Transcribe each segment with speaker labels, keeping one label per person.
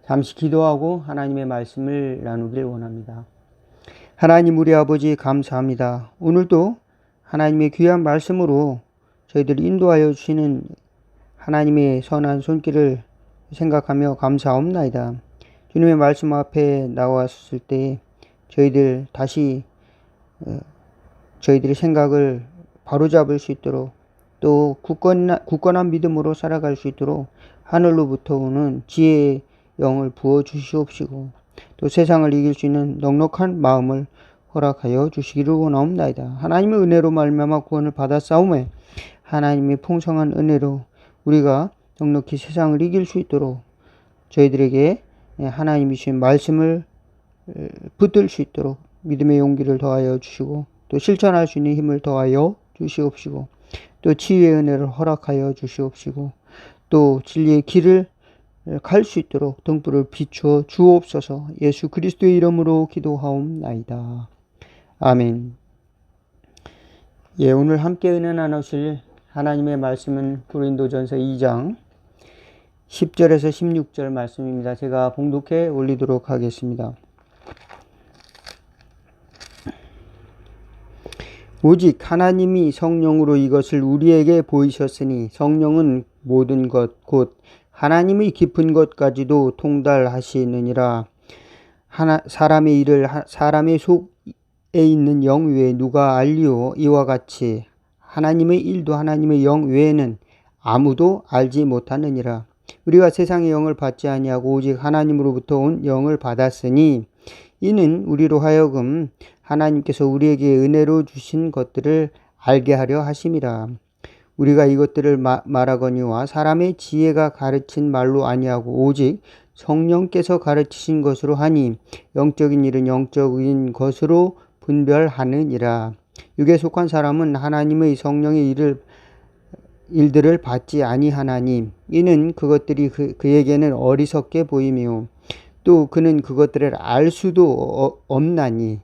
Speaker 1: 잠시 기도하고 하나님의 말씀을 나누길 원합니다. 하나님 우리 아버지 감사합니다. 오늘도 하나님의 귀한 말씀으로 저희들 인도하여 주시는 하나님의 선한 손길을 생각하며 감사옵나이다. 주님의 말씀 앞에 나왔을 때 저희들 다시 저희들의 생각을 바로잡을 수 있도록 또 굳건한 믿음으로 살아갈 수 있도록 하늘로부터 오는 지혜의 영을 부어 주시옵시고 또 세상을 이길 수 있는 넉넉한 마음을 허락하여 주시기를 원하옵나이다. 하나님의 은혜로 말미암아 구원을 받았사오매 하나님의 풍성한 은혜로 우리가 넉넉히 세상을 이길 수 있도록 저희들에게 하나님이 주신 말씀을 붙들 수 있도록 믿음의 용기를 더하여 주시고 또 실천할 수 있는 힘을 더하여 주시옵시고 또 치유의 은혜를 허락하여 주시옵시고 또 진리의 길을 갈 수 있도록 등불을 비추어 주옵소서. 예수 그리스도의 이름으로 기도하옵나이다. 아멘. 오늘 함께 은혜 나누실 하나님의 말씀은 고린도전서 2장 10절에서 16절 말씀입니다. 제가 봉독해 올리도록 하겠습니다. 오직 하나님이 성령으로 이것을 우리에게 보이셨으니 성령은 모든 것 곧 하나님의 깊은 것까지도 통달하시느니라. 사람의 일을 사람의 속에 있는 영 외에 누가 알리오? 이와 같이 하나님의 일도 하나님의 영 외에는 아무도 알지 못하느니라. 우리가 세상의 영을 받지 아니하고 오직 하나님으로부터 온 영을 받았으니 이는 우리로 하여금 하나님께서 우리에게 은혜로 주신 것들을 알게 하려 하심이라. 우리가 이것들을 말하거니와 사람의 지혜가 가르친 말로 아니하고 오직 성령께서 가르치신 것으로 하니 영적인 일은 영적인 것으로 분별하느니라. 육에 속한 사람은 하나님의 성령의 일들을 받지 아니하나니 이는 그것들이 그에게는 어리석게 보이며 또 그는 그것들을 알 수도 없나니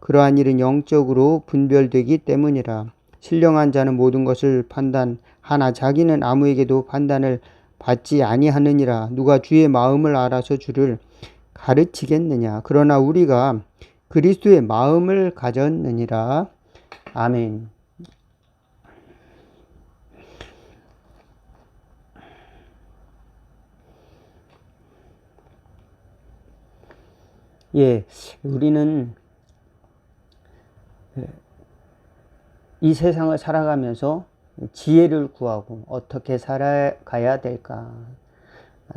Speaker 1: 그러한 일은 영적으로 분별되기 때문이라. 신령한 자는 모든 것을 판단하나 자기는 아무에게도 판단을 받지 아니하느니라. 누가 주의 마음을 알아서 주를 가르치겠느냐. 그러나 우리가 그리스도의 마음을 가졌느니라. 아멘. 우리는 이 세상을 살아가면서 지혜를 구하고 어떻게 살아가야 될까?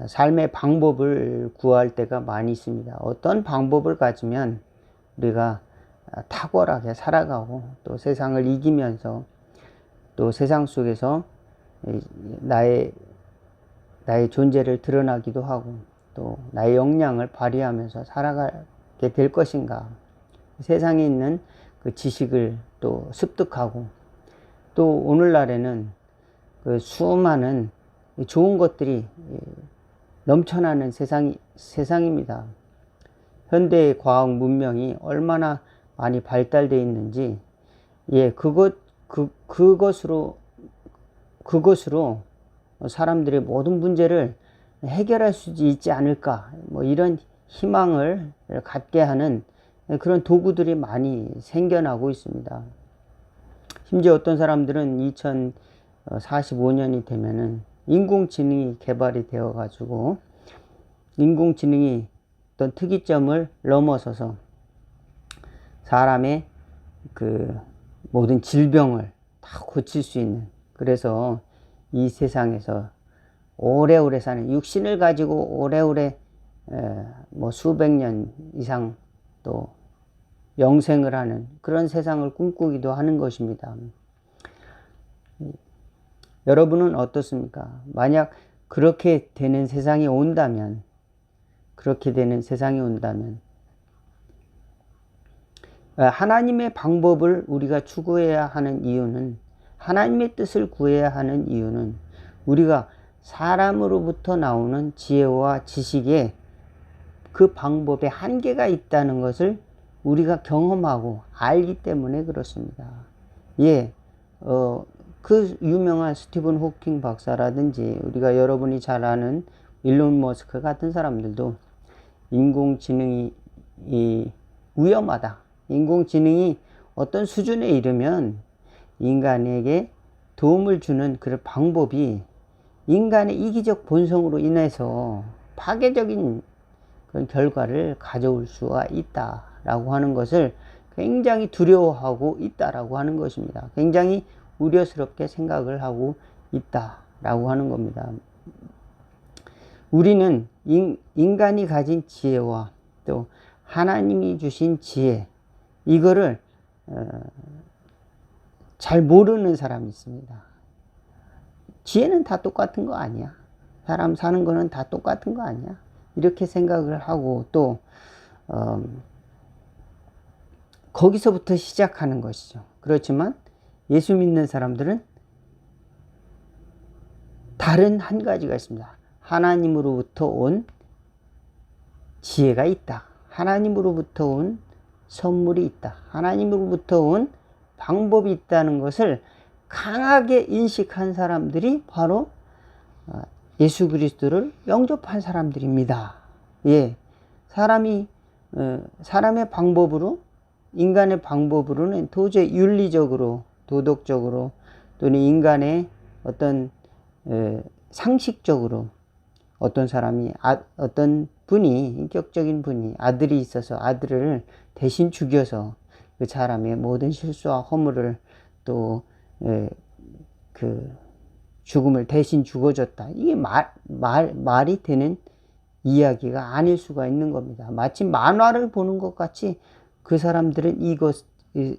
Speaker 1: 삶의 방법을 구할 때가 많이 있습니다. 어떤 방법을 가지면 우리가 탁월하게 살아가고 또 세상을 이기면서 또 세상 속에서 나의 존재를 드러나기도 하고 또 나의 역량을 발휘하면서 살아가게 될 것인가? 세상에 있는 그 지식을 또 습득하고 또 오늘날에는 그 수많은 좋은 것들이 넘쳐나는 세상입니다. 현대의 과학 문명이 얼마나 많이 발달되어 있는지 그것으로 사람들의 모든 문제를 해결할 수 있지 않을까 이런 희망을 갖게 하는 그런 도구들이 많이 생겨나고 있습니다. 심지어 어떤 사람들은 2045년이 되면은 인공지능이 개발이 되어 가지고 인공지능이 어떤 특이점을 넘어서서 사람의 그 모든 질병을 다 고칠 수 있는, 그래서 이 세상에서 오래오래 사는, 육신을 가지고 오래오래 수백 년 이상 또 영생을 하는 그런 세상을 꿈꾸기도 하는 것입니다. 여러분은 어떻습니까? 만약 그렇게 되는 세상이 온다면 하나님의 방법을 우리가 추구해야 하는 이유는, 하나님의 뜻을 구해야 하는 이유는 우리가 사람으로부터 나오는 지혜와 지식에 그 방법에 한계가 있다는 것을 우리가 경험하고 알기 때문에 그렇습니다. 그 유명한 스티븐 호킹 박사라든지 우리가 여러분이 잘 아는 일론 머스크 같은 사람들도 인공지능이 위험하다. 인공지능이 어떤 수준에 이르면 인간에게 도움을 주는 그런 방법이 인간의 이기적 본성으로 인해서 파괴적인 그런 결과를 가져올 수가 있다라고 하는 것을 굉장히 두려워하고 있다라고 하는 것입니다. 굉장히 우려스럽게 생각을 하고 있다라고 하는 겁니다. 우리는 인간이 가진 지혜와 또 하나님이 주신 지혜, 이거를 잘 모르는 사람이 있습니다. 지혜는 다 똑같은 거 아니야? 사람 사는 거는 다 똑같은 거 아니야? 이렇게 생각을 하고 또 거기서부터 시작하는 것이죠. 그렇지만 예수 믿는 사람들은 다른 한 가지가 있습니다. 하나님으로부터 온 지혜가 있다. 하나님으로부터 온 선물이 있다. 하나님으로부터 온 방법이 있다는 것을 강하게 인식한 사람들이 바로 예수 그리스도를 영접한 사람들입니다. 예, 사람의 방법으로, 인간의 방법으로는 도저히 윤리적으로, 도덕적으로 또는 인간의 어떤 상식적으로 어떤 사람이 어떤 분이, 인격적인 분이 아들이 있어서 아들을 대신 죽여서 그 사람의 모든 실수와 허물을 또 그 죽음을 대신 죽어줬다. 이게 말이 되는 이야기가 아닐 수가 있는 겁니다. 마치 만화를 보는 것 같이 그 사람들은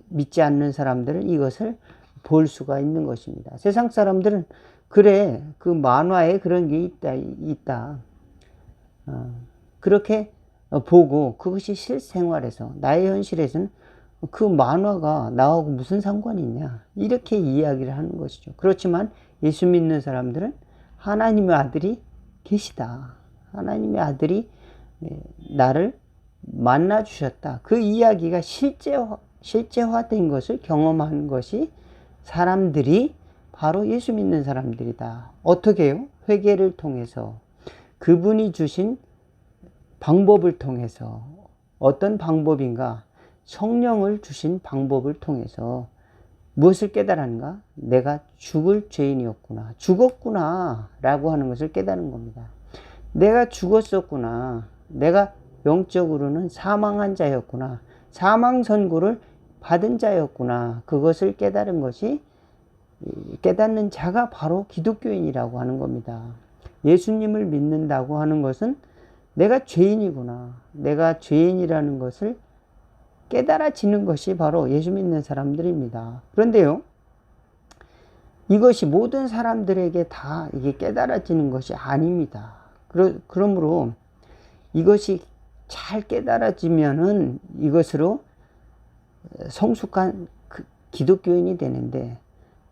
Speaker 1: 믿지 않는 사람들은 이것을 볼 수가 있는 것입니다. 세상 사람들은 그래, 그 만화에 그런 게 있다. 그렇게 보고 그것이 실생활에서, 나의 현실에서는 그 만화가 나하고 무슨 상관이 있냐, 이렇게 이야기를 하는 것이죠. 그렇지만 예수 믿는 사람들은 하나님의 아들이 계시다. 하나님의 아들이 나를 만나 주셨다. 그 이야기가 실제화된 것을 경험한 것이 사람들이 바로 예수 믿는 사람들이다. 어떻게요? 회개를 통해서, 그분이 주신 방법을 통해서. 어떤 방법인가? 성령을 주신 방법을 통해서 무엇을 깨달았는가? 내가 죽을 죄인이었구나, 죽었구나 라고 하는 것을 깨달은 겁니다. 내가 죽었었구나, 내가 영적으로는 사망한 자였구나, 사망 선고를 받은 자였구나, 그것을 깨달은 것이, 깨닫는 자가 바로 기독교인이라고 하는 겁니다. 예수님을 믿는다고 하는 것은 내가 죄인이구나, 내가 죄인이라는 것을 깨달아지는 것이 바로 예수 믿는 사람들입니다. 그런데요, 이것이 모든 사람들에게 다 이게 깨달아지는 것이 아닙니다. 그러므로 이것이 잘 깨달아지면은 이것으로 성숙한 기독교인이 되는데,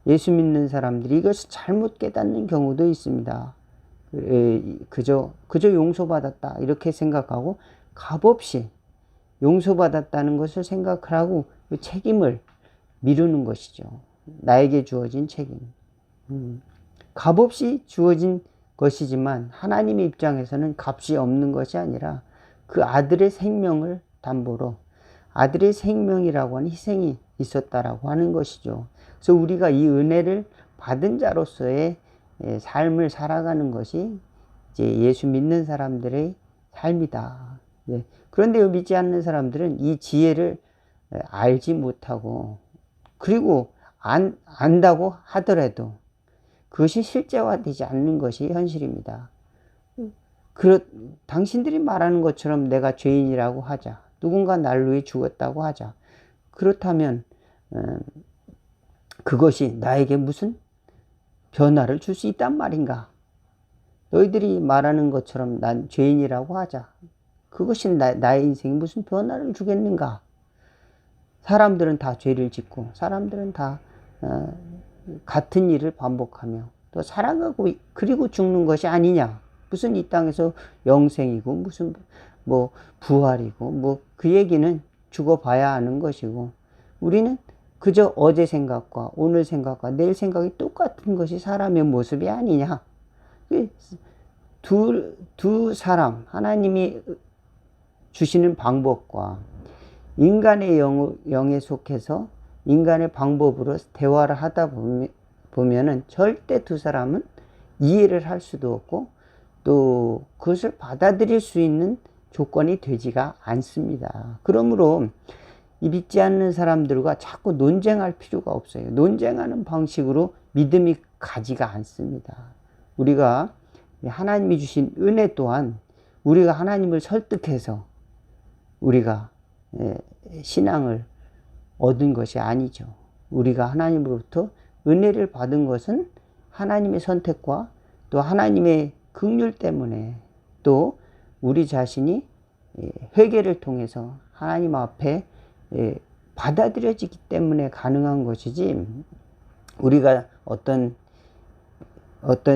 Speaker 1: 예수 믿는 사람들이 이것을 잘못 깨닫는 경우도 있습니다. 그저 용서받았다 이렇게 생각하고 값없이 용서받았다는 것을 생각을 하고 그 책임을 미루는 것이죠. 나에게 주어진 책임. 값없이 주어진 것이지만 하나님의 입장에서는 값이 없는 것이 아니라 그 아들의 생명을 담보로, 아들의 생명이라고 하는 희생이 있었다라고 하는 것이죠. 그래서 우리가 이 은혜를 받은 자로서의 삶을 살아가는 것이 이제 예수 믿는 사람들의 삶이다. 그런데 믿지 않는 사람들은 이 지혜를 알지 못하고, 그리고 안다고 하더라도 그것이 실제화되지 않는 것이 현실입니다. 당신들이 말하는 것처럼 내가 죄인이라고 하자, 누군가 날 위해 죽었다고 하자. 그렇다면 그것이 나에게 무슨 변화를 줄 수 있단 말인가? 너희들이 말하는 것처럼 난 죄인이라고 하자. 그것이 나의 인생에 무슨 변화를 주겠는가? 사람들은 다 죄를 짓고 사람들은 다 같은 일을 반복하며 또 살아가고 그리고 죽는 것이 아니냐? 무슨 이 땅에서 영생이고 무슨 뭐 부활이고 뭐 그 얘기는 죽어봐야 아는 것이고, 우리는 그저 어제 생각과 오늘 생각과 내일 생각이 똑같은 것이 사람의 모습이 아니냐? 두 사람, 하나님이 주시는 방법과 인간의 영에 속해서 인간의 방법으로 대화를 하다 보면은 절대 두 사람은 이해를 할 수도 없고 또 그것을 받아들일 수 있는 조건이 되지가 않습니다. 그러므로 이 믿지 않는 사람들과 자꾸 논쟁할 필요가 없어요. 논쟁하는 방식으로 믿음이 가지가 않습니다. 우리가 하나님이 주신 은혜 또한 우리가 하나님을 설득해서 우리가 신앙을 얻은 것이 아니죠. 우리가 하나님으로부터 은혜를 받은 것은 하나님의 선택과 또 하나님의 긍휼 때문에 또 우리 자신이 회개를 통해서 하나님 앞에 받아들여지기 때문에 가능한 것이지, 우리가 어떤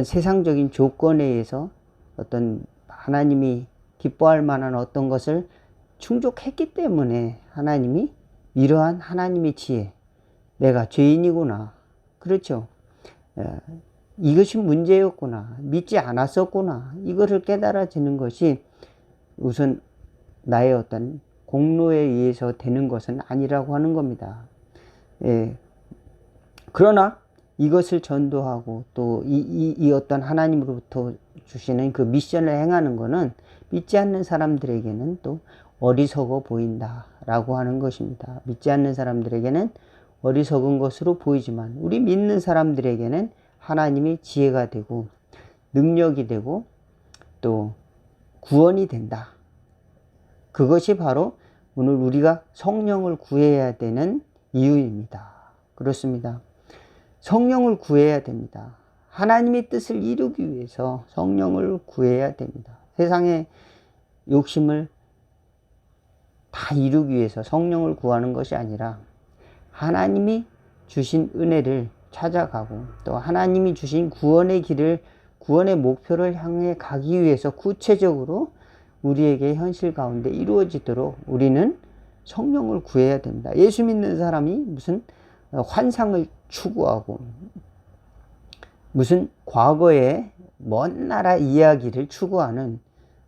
Speaker 1: 세상적인 조건에 의해서 어떤 하나님이 기뻐할 만한 어떤 것을 충족했기 때문에 하나님이 이러한 하나님의 지혜, 내가 죄인이구나, 그렇죠, 이것이 문제였구나, 믿지 않았었구나, 이거를 깨달아지는 것이 우선 나의 어떤 공로에 의해서 되는 것은 아니라고 하는 겁니다. 그러나 이것을 전도하고 또 이 어떤 하나님으로부터 주시는 그 미션을 행하는 것은 믿지 않는 사람들에게는 또 어리석어 보인다라고 하는 것입니다. 믿지 않는 사람들에게는 어리석은 것으로 보이지만 우리 믿는 사람들에게는 하나님의 지혜가 되고 능력이 되고 또 구원이 된다. 그것이 바로 오늘 우리가 성령을 구해야 되는 이유입니다. 그렇습니다. 성령을 구해야 됩니다. 하나님의 뜻을 이루기 위해서 성령을 구해야 됩니다. 세상의 욕심을 다 이루기 위해서 성령을 구하는 것이 아니라 하나님이 주신 은혜를 찾아가고 또 하나님이 주신 구원의 길을, 구원의 목표를 향해 가기 위해서 구체적으로 우리에게 현실 가운데 이루어지도록 우리는 성령을 구해야 됩니다. 예수 믿는 사람이 무슨 환상을 추구하고 무슨 과거의 먼 나라 이야기를 추구하는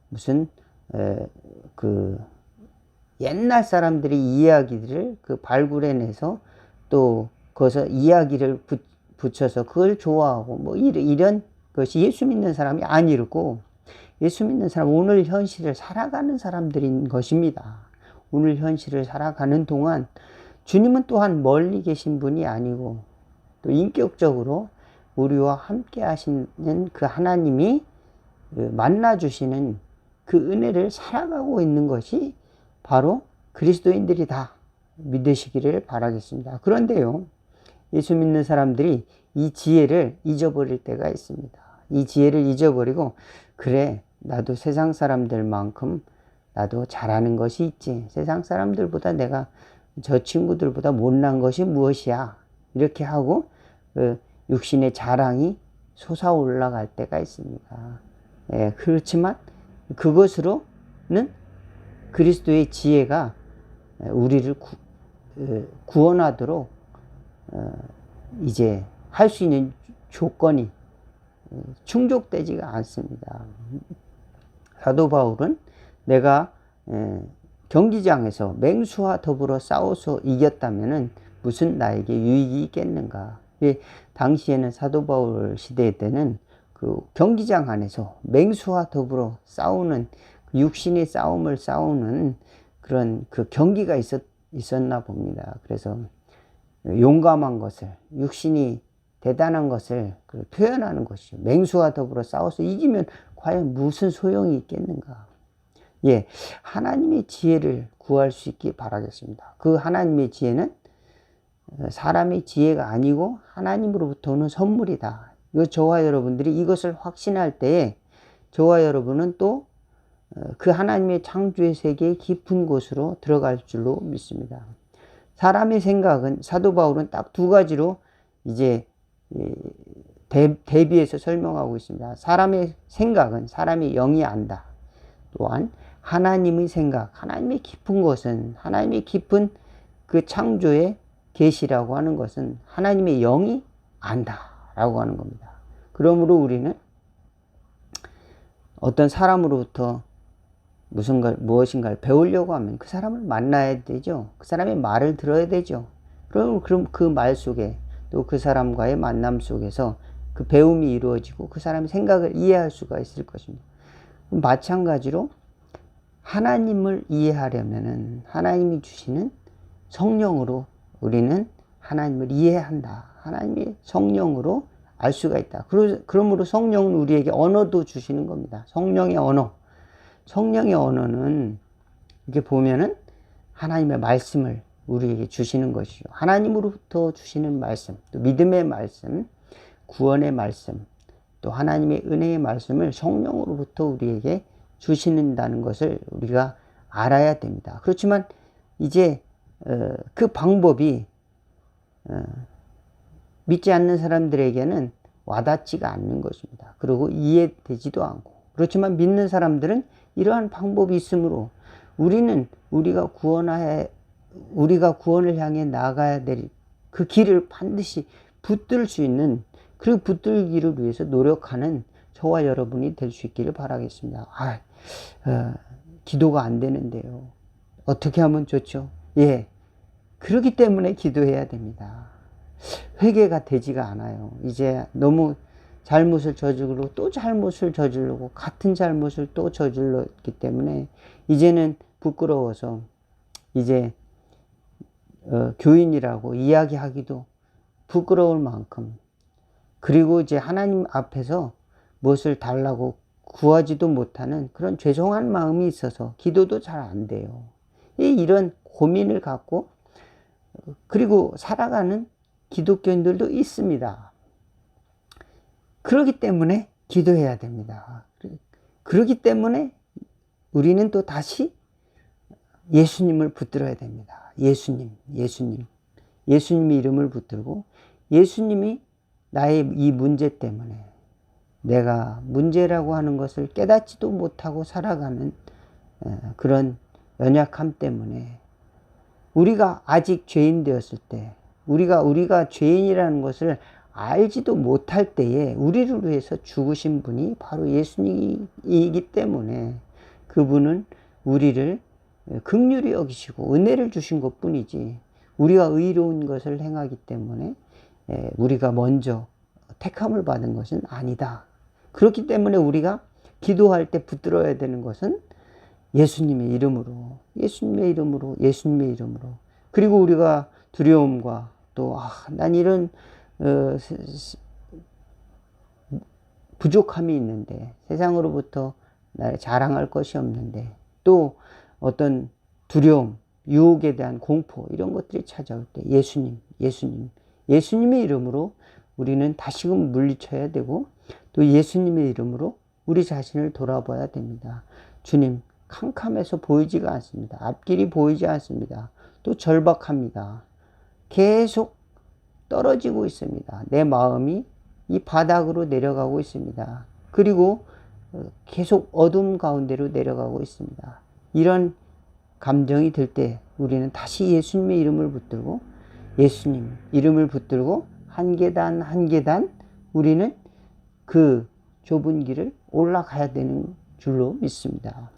Speaker 1: 무슨 그 옛날 사람들의 이야기들을 그 발굴해내서 또 거기서 이야기를 붙여서 그걸 좋아하고 뭐 이런 것이 예수 믿는 사람이 아니고, 예수 믿는 사람 오늘 현실을 살아가는 사람들인 것입니다. 오늘 현실을 살아가는 동안 주님은 또한 멀리 계신 분이 아니고 또 인격적으로 우리와 함께 하시는 그 하나님이 만나 주시는 그 은혜를 살아가고 있는 것이 바로 그리스도인들이다 믿으시기를 바라겠습니다. 그런데요, 예수 믿는 사람들이 이 지혜를 잊어버릴 때가 있습니다. 이 지혜를 잊어버리고, 그래 나도 세상 사람들만큼 나도 잘하는 것이 있지, 세상 사람들보다 내가 저 친구들보다 못난 것이 무엇이야, 이렇게 하고 육신의 자랑이 솟아올라갈 때가 있습니다. 그렇지만 그것으로는 그리스도의 지혜가 우리를 구원하도록 이제 할 수 있는 조건이 충족되지가 않습니다. 사도 바울은 내가 경기장에서 맹수와 더불어 싸워서 이겼다면은 무슨 나에게 유익이 있겠는가. 당시에는 사도 바울 시대 때는 그 경기장 안에서 맹수와 더불어 싸우는 육신의 싸움을 싸우는 그런 그 경기가 있었나 봅니다. 그래서 용감한 것을, 육신이 대단한 것을 표현하는 것이죠. 맹수와 더불어 싸워서 이기면 과연 무슨 소용이 있겠는가. 하나님의 지혜를 구할 수 있기 바라겠습니다. 그 하나님의 지혜는 사람의 지혜가 아니고 하나님으로부터 오는 선물이다. 저와 여러분들이 이것을 확신할 때에 저와 여러분은 또 그 하나님의 창조의 세계의 깊은 곳으로 들어갈 줄로 믿습니다. 사람의 생각은, 사도 바울은 딱 두 가지로 이제 대비해서 설명하고 있습니다. 사람의 생각은 사람의 영이 안다. 또한 하나님의 생각, 하나님의 깊은 것은, 하나님의 깊은 그 창조의 계시라고 하는 것은 하나님의 영이 안다라고 하는 겁니다. 그러므로 우리는 어떤 사람으로부터 무엇인가를 배우려고 하면 그 사람을 만나야 되죠. 그 사람의 말을 들어야 되죠. 그럼 그 말 속에 또 그 사람과의 만남 속에서 그 배움이 이루어지고 그 사람의 생각을 이해할 수가 있을 것입니다. 마찬가지로 하나님을 이해하려면은 하나님이 주시는 성령으로 우리는 하나님을 이해한다. 하나님의 성령으로 알 수가 있다. 그러므로 성령은 우리에게 언어도 주시는 겁니다. 성령의 언어. 성령의 언어는 이렇게 보면은 하나님의 말씀을 우리에게 주시는 것이죠. 하나님으로부터 주시는 말씀, 또 믿음의 말씀, 구원의 말씀, 또 하나님의 은혜의 말씀을 성령으로부터 우리에게 주시는다는 것을 우리가 알아야 됩니다. 그렇지만 이제 그 방법이 믿지 않는 사람들에게는 와닿지가 않는 것입니다. 그리고 이해되지도 않고. 그렇지만 믿는 사람들은 이러한 방법이 있으므로 우리가 구원을 향해 나아가야 될 그 길을 반드시 붙들 수 있는, 그 붙들기를 위해서 노력하는 저와 여러분이 될 수 있기를 바라겠습니다. 기도가 안 되는데요. 어떻게 하면 좋죠? 예. 그렇기 때문에 기도해야 됩니다. 회개가 되지가 않아요. 이제 너무 잘못을 저지르고 또 잘못을 저지르고 같은 잘못을 또 저질렀기 때문에 이제는 부끄러워서 이제 교인이라고 이야기하기도 부끄러울 만큼, 그리고 이제 하나님 앞에서 무엇을 달라고 구하지도 못하는 그런 죄송한 마음이 있어서 기도도 잘 안 돼요. 이런 고민을 갖고 그리고 살아가는 기독교인들도 있습니다. 그렇기 때문에 기도해야 됩니다. 그렇기 때문에 우리는 또 다시 예수님을 붙들어야 됩니다. 예수님의 이름을 붙들고, 예수님이 나의 이 문제 때문에 내가 문제라고 하는 것을 깨닫지도 못하고 살아가는 그런 연약함 때문에, 우리가 아직 죄인 되었을 때, 우리가 죄인이라는 것을 알지도 못할 때에 우리를 위해서 죽으신 분이 바로 예수님이기 때문에 그분은 우리를 긍휼히 여기시고 은혜를 주신 것 뿐이지, 우리가 의로운 것을 행하기 때문에 우리가 먼저 택함을 받은 것은 아니다. 그렇기 때문에 우리가 기도할 때 붙들어야 되는 것은 예수님의 이름으로. 그리고 우리가 두려움과 또 난 이런 부족함이 있는데, 세상으로부터 나를 자랑할 것이 없는데, 또 어떤 두려움, 유혹에 대한 공포, 이런 것들이 찾아올 때 예수님의 이름으로 우리는 다시금 물리쳐야 되고, 또 예수님의 이름으로 우리 자신을 돌아봐야 됩니다. 주님, 캄캄해서 보이지가 않습니다. 앞길이 보이지 않습니다. 또 절박합니다. 계속 떨어지고 있습니다. 내 마음이 이 바닥으로 내려가고 있습니다. 그리고 계속 어둠 가운데로 내려가고 있습니다. 이런 감정이 들 때 우리는 다시 예수님의 이름을 붙들고, 예수님 이름을 붙들고 한 계단 한 계단 우리는 그 좁은 길을 올라가야 되는 줄로 믿습니다.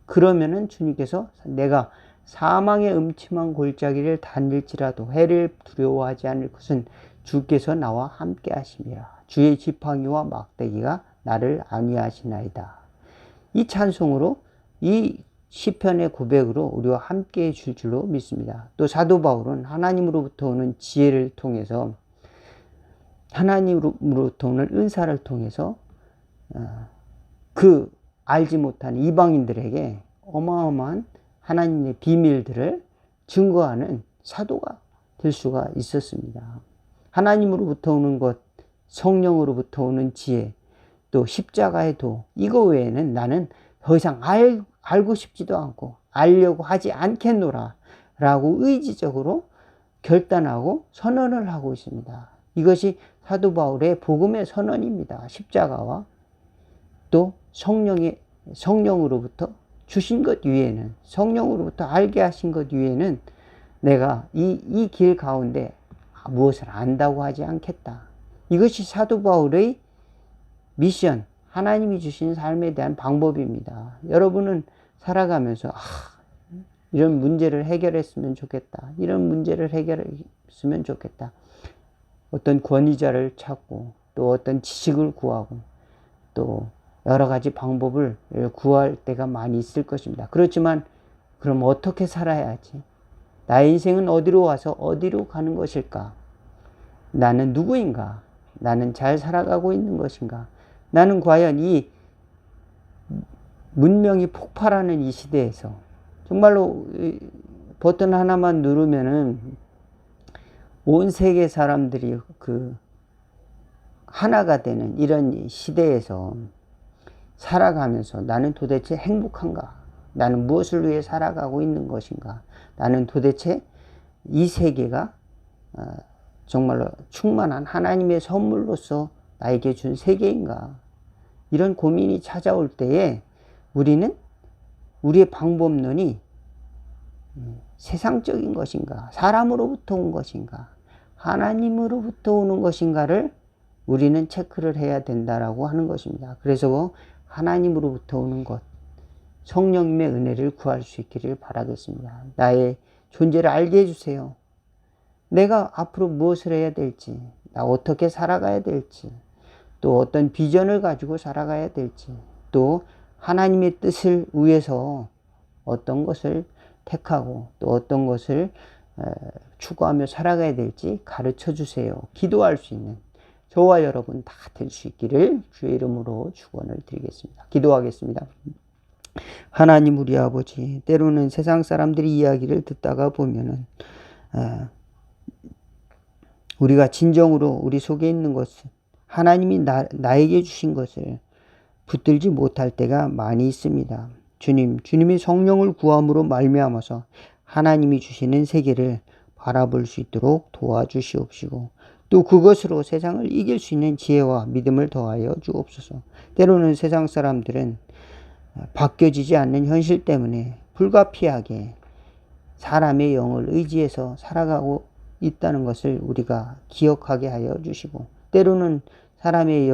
Speaker 1: 그러면은 주님께서 내가 사망의 음침한 골짜기를 다닐지라도 해를 두려워하지 않을 것은 주께서 나와 함께 하심이라. 주의 지팡이와 막대기가 나를 안위하시나이다. 이 찬송으로, 이 시편의 고백으로 우리와 함께 해줄 줄로 믿습니다. 또 사도 바울은 하나님으로부터 오는 지혜를 통해서, 하나님으로부터 오는 은사를 통해서 그 알지 못한 이방인들에게 어마어마한 하나님의 비밀들을 증거하는 사도가 될 수가 있었습니다. 하나님으로부터 오는 것, 성령으로부터 오는 지혜, 또 십자가의 도, 이거 외에는 나는 더 이상 알고 싶지도 않고 알려고 하지 않겠노라 라고 의지적으로 결단하고 선언을 하고 있습니다. 이것이 사도 바울의 복음의 선언입니다. 십자가와 또 성령으로부터 주신 것 위에는, 성령으로부터 알게 하신 것 위에는 내가 이 길 가운데 무엇을 안다고 하지 않겠다. 이것이 사도 바울의 미션, 하나님이 주신 삶에 대한 방법입니다. 여러분은 살아가면서 이런 문제를 해결했으면 좋겠다. 이런 문제를 해결했으면 좋겠다. 어떤 권위자를 찾고 또 어떤 지식을 구하고 또 여러 가지 방법을 구할 때가 많이 있을 것입니다. 그렇지만 그럼 어떻게 살아야지? 나의 인생은 어디로 와서 어디로 가는 것일까? 나는 누구인가? 나는 잘 살아가고 있는 것인가? 나는 과연 이 문명이 폭발하는 이 시대에서 정말로 버튼 하나만 누르면은 온 세계 사람들이 하나가 되는 이런 시대에서 살아가면서 나는 도대체 행복한가? 나는 무엇을 위해 살아가고 있는 것인가? 나는 도대체 이 세계가 정말로 충만한 하나님의 선물로서 나에게 준 세계인가? 이런 고민이 찾아올 때에 우리는 우리의 방법론이 세상적인 것인가? 사람으로부터 온 것인가? 하나님으로부터 오는 것인가를 우리는 체크를 해야 된다라고 하는 것입니다. 그래서 하나님으로부터 오는 것, 성령님의 은혜를 구할 수 있기를 바라겠습니다. 나의 존재를 알게 해주세요. 내가 앞으로 무엇을 해야 될지, 나 어떻게 살아가야 될지, 또 어떤 비전을 가지고 살아가야 될지, 또 하나님의 뜻을 위해서 어떤 것을 택하고 또 어떤 것을 추구하며 살아가야 될지 가르쳐 주세요. 기도할 수 있는 저와 여러분 다 될 수 있기를 주의 이름으로 축원을 드리겠습니다. 기도하겠습니다. 하나님 우리 아버지, 때로는 세상 사람들이 이야기를 듣다가 보면은 우리가 진정으로 우리 속에 있는 것을 하나님이 나에게 주신 것을 붙들지 못할 때가 많이 있습니다. 주님이 성령을 구함으로 말미암아서 하나님이 주시는 세계를 바라볼 수 있도록 도와주시옵시고 또 그것으로 세상을 이길 수 있는 지혜와 믿음을 더하여 주옵소서. 때로는 세상 사람들은 바뀌어지지 않는 현실 때문에 불가피하게 사람의 영을 의지해서 살아가고 있다는 것을 우리가 기억하게 하여 주시고 때로는 사람의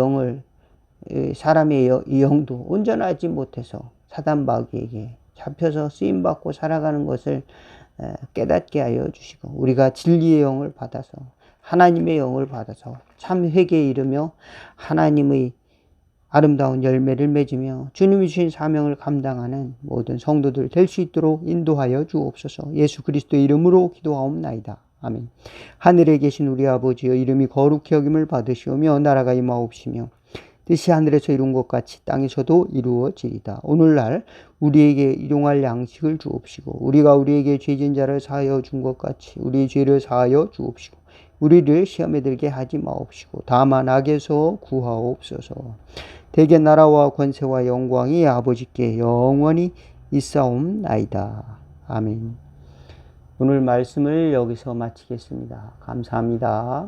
Speaker 1: 영도 온전하지 못해서 사단 마귀에게 잡혀서 쓰임받고 살아가는 것을 깨닫게 하여 주시고 우리가 진리의 영을 받아서 하나님의 영을 받아서 참 회개에 이르며 하나님의 아름다운 열매를 맺으며 주님이 주신 사명을 감당하는 모든 성도들 될 수 있도록 인도하여 주옵소서. 예수 그리스도의 이름으로 기도하옵나이다. 아멘. 하늘에 계신 우리 아버지여 이름이 거룩히 여김을 받으시오며 나라가 임하옵시며 뜻이 하늘에서 이룬 것 같이 땅에서도 이루어지리다. 오늘날 우리에게 일용할 양식을 주옵시고 우리가 우리에게 죄진 자를 사하여 준 것 같이 우리의 죄를 사하여 주옵시고 우리를 시험에 들게 하지 마옵시고 다만 악에서 구하옵소서. 대개 나라와 권세와 영광이 아버지께 영원히 있사옵나이다. 아멘. 오늘 말씀을 여기서 마치겠습니다. 감사합니다.